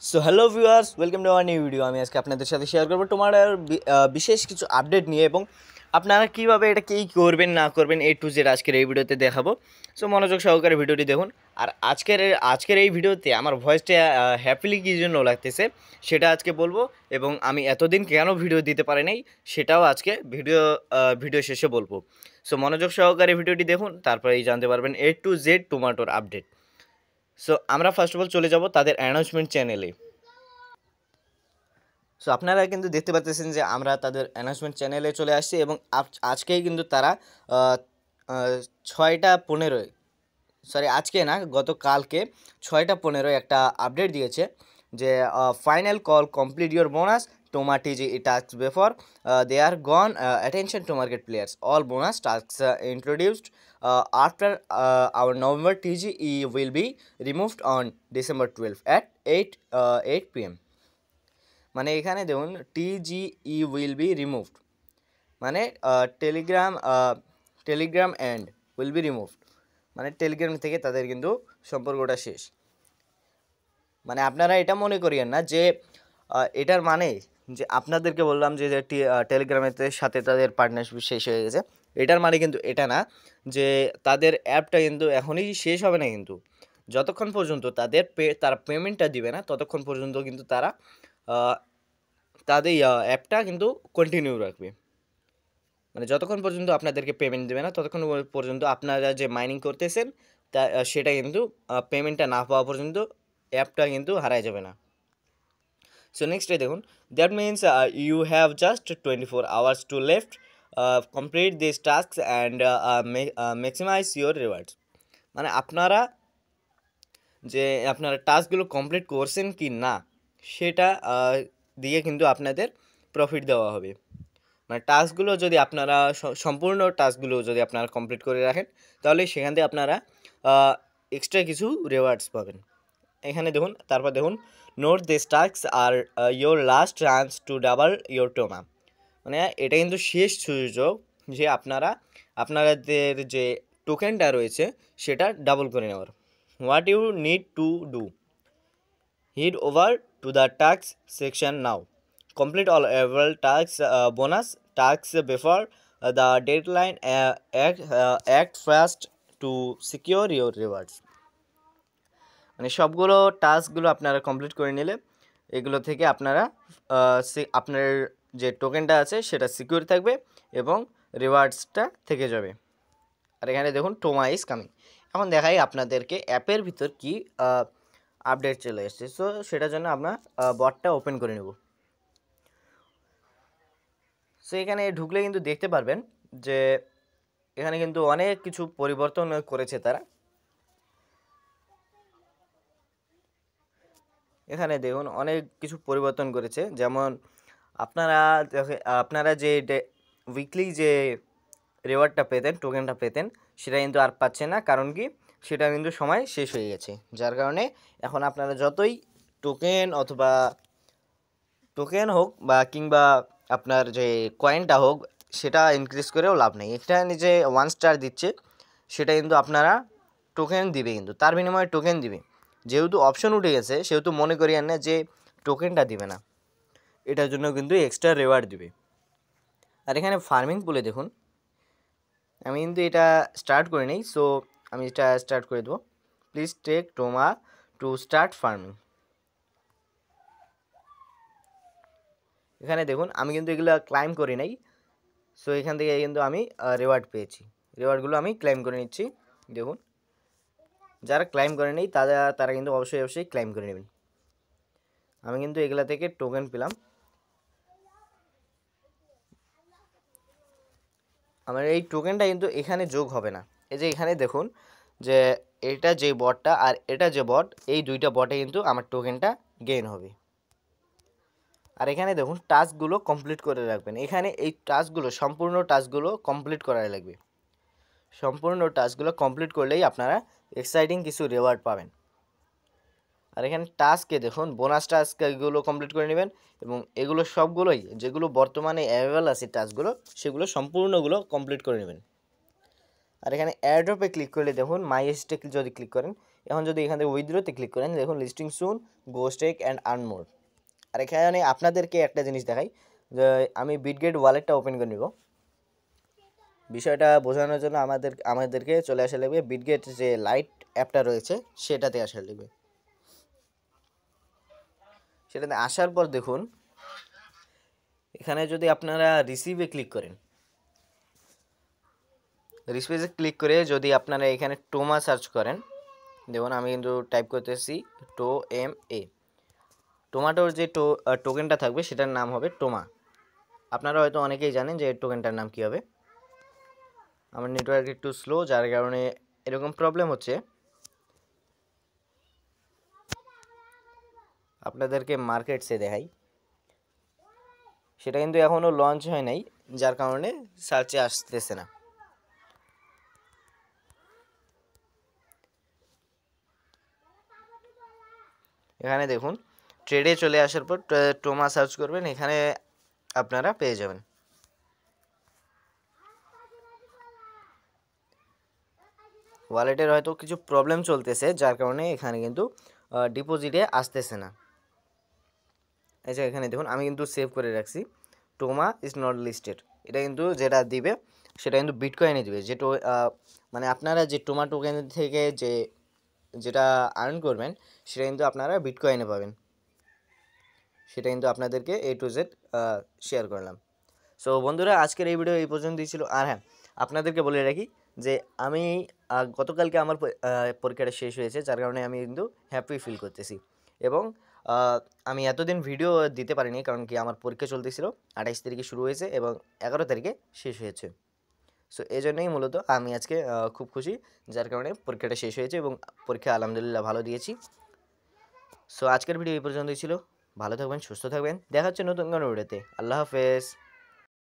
So hello viewers, welcome to our new video. আমি আজকে আপনাদের সাথে শেয়ার করবো তোমাদের বিশেষ কিছু আপডেট নিয়ে এবং আপনারা কীভাবে এটা কী করবেন না করবেন টু জেড আজকের এই ভিডিওতে দেখাবো। সো মনোযোগ সহকারে ভিডিওটি দেখুন। আর আজকের এই ভিডিওতে আমার ভয়েসটা হ্যাপিলি কী জন্য লাগতেছে সেটা আজকে বলবো, এবং আমি এতদিন কেন ভিডিও দিতে পারি নাই সেটাও আজকে ভিডিও শেষে বলবো। সো মনোযোগ সহকারে ভিডিওটি দেখুন, তারপরেই জানতে পারবেন টু জেড টোমাটোর আপডেট। সো আমরা ফার্স্ট অফ অল চলে যাব তাদের অ্যানাউন্সমেন্ট চ্যানেলে। সো আপনারা কিন্তু দেখতে পাচ্ছেন যে আমরা তাদের অ্যানাউন্সমেন্ট চ্যানেলে চলে আসছি এবং আজকেই কিন্তু তারা 6:15, সরি আজকে না, গতকালকে 6:15 একটা আপডেট দিয়েছে যে final call complete your bonus Toma TGE task before they are gone attention Tomarket players all bonus task introduced after our November TGE will be removed on December 12 at 8 PM। মানে এখানে দেখুন TGE will be removed মানে Telegram and will be removed মানে Telegram থেকে তাদের কিন্তু সম্পর্কটা শেষ। মানে আপনারা এটা মনে করিয়েন না যে এটার মানে যে আপনাদেরকে বললাম যে টেলিগ্রামের সাথে তাদের পার্টনারশিপ শেষ হয়ে গেছে, এটার মানে কিন্তু এটা না যে তাদের অ্যাপটা কিন্তু এখনই শেষ হবে না। কিন্তু যতক্ষণ পর্যন্ত তারা পেমেন্টটা দিবে না ততক্ষণ পর্যন্ত কিন্তু তারা তাদের অ্যাপটা কিন্তু কন্টিনিউ রাখবে। মানে যতক্ষণ পর্যন্ত আপনাদেরকে পেমেন্ট দেবে না ততক্ষণ পর্যন্ত আপনারা যে মাইনিং করতেছেন তা সেটা কিন্তু পেমেন্টটা না পাওয়া পর্যন্ত অ্যাপটা কিন্তু হারায় যাবে না। সো নেক্সটে দেখুন, that means you have just 24 hours to left complete this task and maximize your rewards. মানে আপনারা টাস্কগুলো কমপ্লিট করছেন কি না সেটা দিয়ে কিন্তু আপনাদের প্রফিট দেওয়া হবে। মানে টাস্কগুলো যদি আপনারা সম্পূর্ণ টাস্কগুলো যদি আপনারা কমপ্লিট করে রাখেন তাহলে সেখান থেকে আপনারা এক্সট্রা কিছু রিওয়ার্ডস পাবেন। এখানে দেখুন, তারপর দেখুন note this tasks are your last chance to double your Toma. মানে এটা কিন্তু শেষ সুযোগ যে আপনাদের যে টোকেনটা রয়েছে সেটা ডাবল করে নেওয়ার। What you need to do, head over to the tax section now. Complete all available tax bonus tasks before the deadline. Act fast to secure your rewards. মানে সবগুলো টাস্কগুলো আপনারা কমপ্লিট করে নিলে এগুলো থেকে আপনারা আপনার যে টোকেনটা আছে সেটা সিকিউর থাকবে এবং রিওয়ার্ডসটা থেকে যাবে। আর এখানে দেখুন টোমা ইজ কামিং। এখন দেখাই আপনাদেরকে অ্যাপের ভিতর কি আপডেট চলে এসেছে। সো সেটার জন্য আমরা বটটা ওপেন করে নেব। সো এখানে ঢুকলে কিন্তু দেখতে পারবেন যে এখানে কিন্তু অনেক কিছু পরিবর্তন করেছে তারা। এখানে দেখুন অনেক কিছু পরিবর্তন করেছে, যেমন আপনারা যে উইকলি যে রিওয়ার্ডটা পেতেন, টোকেনটা পেতেন, সেটা কিন্তু আর পাচ্ছেন না। কারণ কি, সেটা কিন্তু সময় শেষ হয়ে গেছে, যার কারণে এখন আপনারা যতই টোকেন হোক বা কিংবা আপনার যে কয়েনটা হোক সেটা ইনক্রিজ করেও লাভ নেই। এখানে যে 1 স্টার দিচ্ছে সেটা কিন্তু আপনারা টোকেন দিবে, কিন্তু তার বিনিময়ে টোকেন দিবে। যেহেতু অপশন উঠে গেছে সেহেতু মনে করিয়েন না যে টোকেনটা দিবে না, এটার জন্য কিন্তু এক্সট্রা রিওয়ার্ড দিবে। আর এখানে ফার্মিং পুলে দেখুন, আমি কিন্তু এটা স্টার্ট করে নিই। সো আমি এটা স্টার্ট করে দেবো। Please take Toma to start farming. এখানে দেখুন আমি কিন্তু এগুলো ক্লাইম করি নাই। সো এখান থেকে কিন্তু আমি রিওয়ার্ড পেয়েছি, রিওয়ার্ডগুলো আমি ক্লাইম করে নিচ্ছি। দেখুন যারা ক্লাইম করে নেই তারা কিন্তু অবশ্যই ক্লাইম করে নেবেন। আমি কিন্তু এগুলা থেকে টোকেন পেলাম। আমার এই টোকেনটা কিন্তু এখানে যোগ হবে না। এই যে এখানে দেখুন যে এটা যে বটটা আর এটা যে বট, এই দুইটা বটে কিন্তু আমার টোকেনটা গেইন হবে। আর এখানে দেখুন টাস্কগুলো কমপ্লিট করে রাখবেন। এখানে এই সম্পূর্ণ টাস্কগুলো কমপ্লিট করা লাগবে। সম্পূর্ণ টাস্কগুলো কমপ্লিট করলেই আপনারা এক্সাইটিং কিছু রিওয়ার্ড পাবেন। আর এখানে টাস্কে দেখুন বোনাস টাস্ক এগুলো কমপ্লিট করে নেবেন এবং এগুলো সবগুলোই যেগুলো বর্তমানে অ্যাভেলেবল আছে টাস্কগুলো সেগুলো সম্পূর্ণগুলো কমপ্লিট করে নেবেন। আর এখানে এয়ারড্রপে ক্লিক করলে দেখুন মাই স্টেক যদি ক্লিক করেন এখন যদি এখান থেকে উইথড্রোতে ক্লিক করেন, দেখুন listing soon, go stake and earn more. আর এখানে আপনাদেরকে একটা জিনিস দেখাই, যে আমি বিটগেট ওয়ালেটটা ওপেন করে নিব। বিষয়টা বোঝানোর জন্য আমাদেরকে চলে আসা লাগবে বিটগেট যে লাইট অ্যাপটা রয়েছে সেটাতে আসা লাগবে। সেটাতে আসার পর দেখুন এখানে যদি আপনারা রিসিভে ক্লিক করেন, রিসিভে ক্লিক করে যদি আপনারা এখানে টোমা সার্চ করেন, দেখুন আমি কিন্তু টাইপ করতেছি TOMA। টোমাটোর যে টোকেনটা থাকবে সেটার নাম হবে টোমা। আপনারা হয়তো অনেকেই জানেন যে টোকেনটার নাম কী হবে। আমার নেটওয়ার্ক একটু স্লো, যার কারণে এরকম প্রবলেম হচ্ছে। আপনাদেরকে মার্কেটসে দেখাই, সেটা কিন্তু এখনও লঞ্চ হয় নাই, যার কারণে সার্চে আসতেছে না। এখানে দেখুন ট্রেডে চলে আসার পর টোমা সার্চ করবেন, এখানে আপনারা পেয়ে যাবেন। ওয়ালেটের হয়তো কিছু প্রবলেম চলতেছে, যার কারণে এখানে কিন্তু ডিপোজিটে আসতেছে না। এই যে এখানে দেখুন আমি কিন্তু সেভ করে রাখছি, টোমা ইজ নট লিস্টেড। এটা কিন্তু যেটা দিবে সেটা কিন্তু বিটকয়েনে দিবে, যেটা মানে আপনারা যে টোমা টোকেন থেকে যেটা আর্ন করবেন সেটা কিন্তু আপনারা বিটকয়েনে পাবেন। সেটা কিন্তু আপনাদেরকে A to Z শেয়ার করলাম। সো বন্ধুরা, আজকের এই ভিডিও এই পর্যন্তই ছিল। আর হ্যাঁ, আপনাদেরকে বলে রাখি যে আমি গতকালকে আমার পরীক্ষাটা শেষ হয়েছে, যার কারণে আমি কিন্তু হ্যাপি ফিল করতেছি। এবং আমি এতদিন ভিডিও দিতে পারিনি, কারণ কি আমার পরীক্ষা চলতেছিল। 28 তারিখে শুরু হয়েছে এবং 11 তারিখে শেষ হয়েছে। সো এই জন্যই মূলত আমি আজকে খুব খুশি, যার কারণে পরীক্ষাটা শেষ হয়েছে এবং পরীক্ষা আলহামদুলিল্লাহ ভালো দিয়েছি। সো আজকের ভিডিও এই পর্যন্তই ছিল। ভালো থাকবেন, সুস্থ থাকবেন, দেখা হচ্ছে নতুন কোনো ভিডিওতে। আল্লাহ হাফেজ।